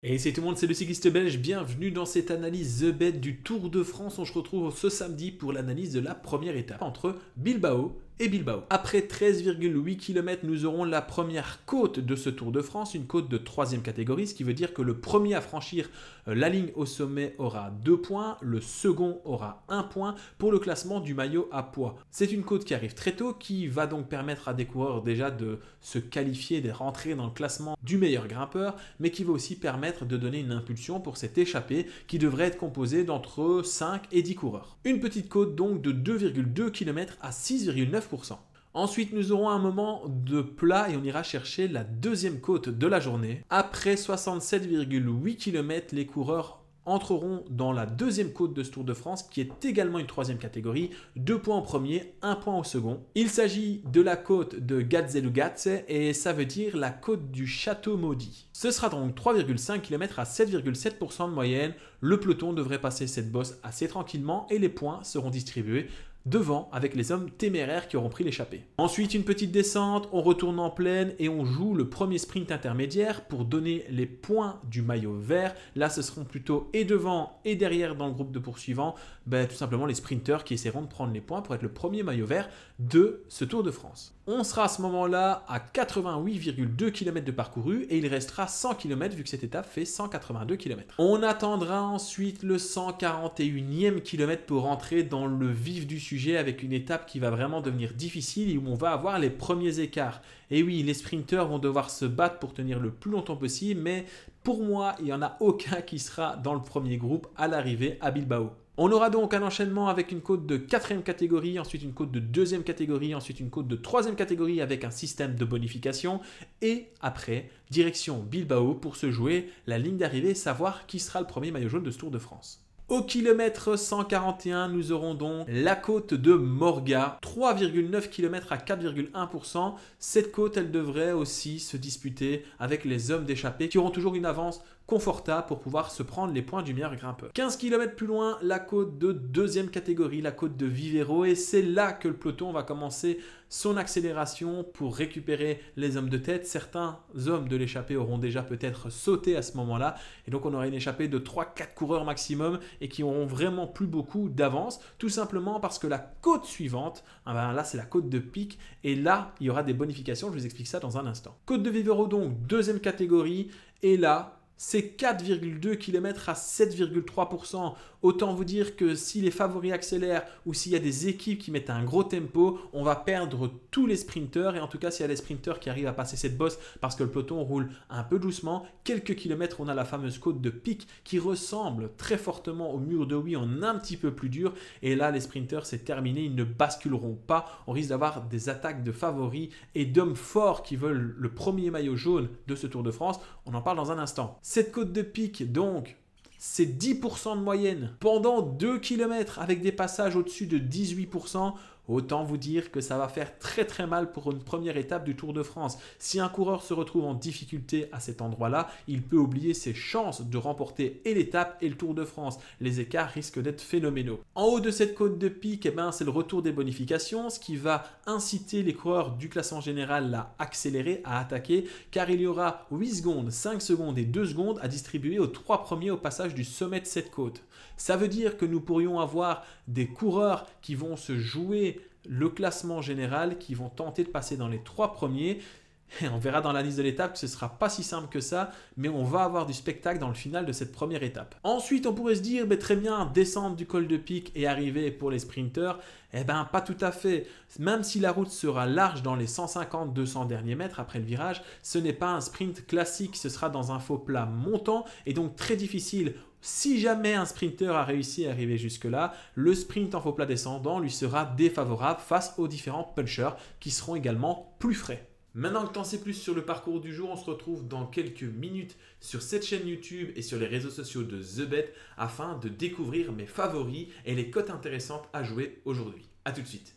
Et c'est tout le monde, c'est le cycliste belge, bienvenue dans cette analyse The Bet du Tour de France. On se retrouve ce samedi pour l'analyse de la première étape entre Bilbao et Bilbao. Après 13,8 km, nous aurons la première côte de ce Tour de France, une côte de 3e catégorie, ce qui veut dire que le premier à franchir la ligne au sommet aura 2 points, le second aura 1 point pour le classement du maillot à poids. C'est une côte qui arrive très tôt, qui va donc permettre à des coureurs déjà de se qualifier, de rentrer dans le classement du meilleur grimpeur, mais qui va aussi permettre de donner une impulsion pour cette échappée qui devrait être composée d'entre 5 et 10 coureurs. Une petite côte donc de 2,2 km à 6,9%. Ensuite, nous aurons un moment de plat et on ira chercher la deuxième côte de la journée. Après 67,8 km, les coureurs entreront dans la deuxième côte de ce Tour de France qui est également une 3e catégorie, 2 points au premier, 1 point au second. Il s'agit de la côte de Gazzelugatse et ça veut dire la côte du Château Maudit. Ce sera donc 3,5 km à 7,7% de moyenne. Le peloton devrait passer cette bosse assez tranquillement et les points seront distribués devant avec les hommes téméraires qui auront pris l'échappée. Ensuite, une petite descente, on retourne en plaine et on joue le premier sprint intermédiaire pour donner les points du maillot vert. Là, ce seront plutôt et devant et derrière dans le groupe de poursuivants, tout simplement les sprinteurs qui essaieront de prendre les points pour être le premier maillot vert de ce Tour de France. On sera à ce moment-là à 88,2 km de parcouru et il restera 100 km vu que cette étape fait 182 km. On attendra ensuite le 141e kilomètre pour rentrer dans le vif du sujet avec une étape qui va vraiment devenir difficile et où on va avoir les premiers écarts. Et oui, les sprinteurs vont devoir se battre pour tenir le plus longtemps possible, mais pour moi, il n'y en a aucun qui sera dans le premier groupe à l'arrivée à Bilbao. On aura donc un enchaînement avec une côte de 4e catégorie, ensuite une côte de 2e catégorie, ensuite une côte de 3e catégorie avec un système de bonification et après, direction Bilbao pour se jouer la ligne d'arrivée et savoir qui sera le premier maillot jaune de ce Tour de France. Au kilomètre 141, nous aurons donc la côte de Morga, 3,9 km à 4,1%. Cette côte, elle devrait aussi se disputer avec les hommes d'échappée qui auront toujours une avance confortable pour pouvoir se prendre les points du meilleur grimpeur. 15 km plus loin, la côte de 2e catégorie, la côte de Vivero, et c'est là que le peloton va commencer son accélération pour récupérer les hommes de tête. Certains hommes de l'échappée auront déjà peut-être sauté à ce moment-là, et donc on aura une échappée de 3-4 coureurs maximum et qui auront vraiment plus beaucoup d'avance, tout simplement parce que la côte suivante, là c'est la côte de Pic, et là il y aura des bonifications, je vous explique ça dans un instant. Côte de Vivero donc, 2e catégorie, et là, c'est 4,2 km à 7,3%. Autant vous dire que si les favoris accélèrent ou s'il y a des équipes qui mettent un gros tempo, on va perdre tous les sprinteurs. Et en tout cas, s'il y a des sprinteurs qui arrivent à passer cette bosse parce que le peloton roule un peu doucement, quelques kilomètres, on a la fameuse côte de Pic qui ressemble très fortement au mur de Huy en un petit peu plus dur. Et là, les sprinteurs, c'est terminé. Ils ne basculeront pas. On risque d'avoir des attaques de favoris et d'hommes forts qui veulent le premier maillot jaune de ce Tour de France. On en parle dans un instant. Cette côte de Pic, donc, c'est 10% de moyenne pendant 2 km avec des passages au-dessus de 18%. Autant vous dire que ça va faire très très mal pour une première étape du Tour de France. Si un coureur se retrouve en difficulté à cet endroit-là, il peut oublier ses chances de remporter et l'étape et le Tour de France. Les écarts risquent d'être phénoménaux. En haut de cette côte de Pic, c'est le retour des bonifications, ce qui va inciter les coureurs du classement général à accélérer, à attaquer, car il y aura 8 secondes, 5 secondes et 2 secondes à distribuer aux 3 premiers au passage du sommet de cette côte. Ça veut dire que nous pourrions avoir des coureurs qui vont se jouer le classement général, qui vont tenter de passer dans les 3 premiers. Et on verra dans la liste de l'étape que ce ne sera pas si simple que ça, mais on va avoir du spectacle dans le final de cette première étape. Ensuite, on pourrait se dire, très bien, descendre du col de Pic et arriver pour les sprinteurs. Pas tout à fait. Même si la route sera large dans les 150-200 derniers mètres après le virage, ce n'est pas un sprint classique, ce sera dans un faux plat montant et donc très difficile. Si jamais un sprinter a réussi à arriver jusque-là, le sprint en faux plat descendant lui sera défavorable face aux différents punchers qui seront également plus frais. Maintenant que tu en sais plus sur le parcours du jour, on se retrouve dans quelques minutes sur cette chaîne YouTube et sur les réseaux sociaux de The Bet afin de découvrir mes favoris et les cotes intéressantes à jouer aujourd'hui. A tout de suite.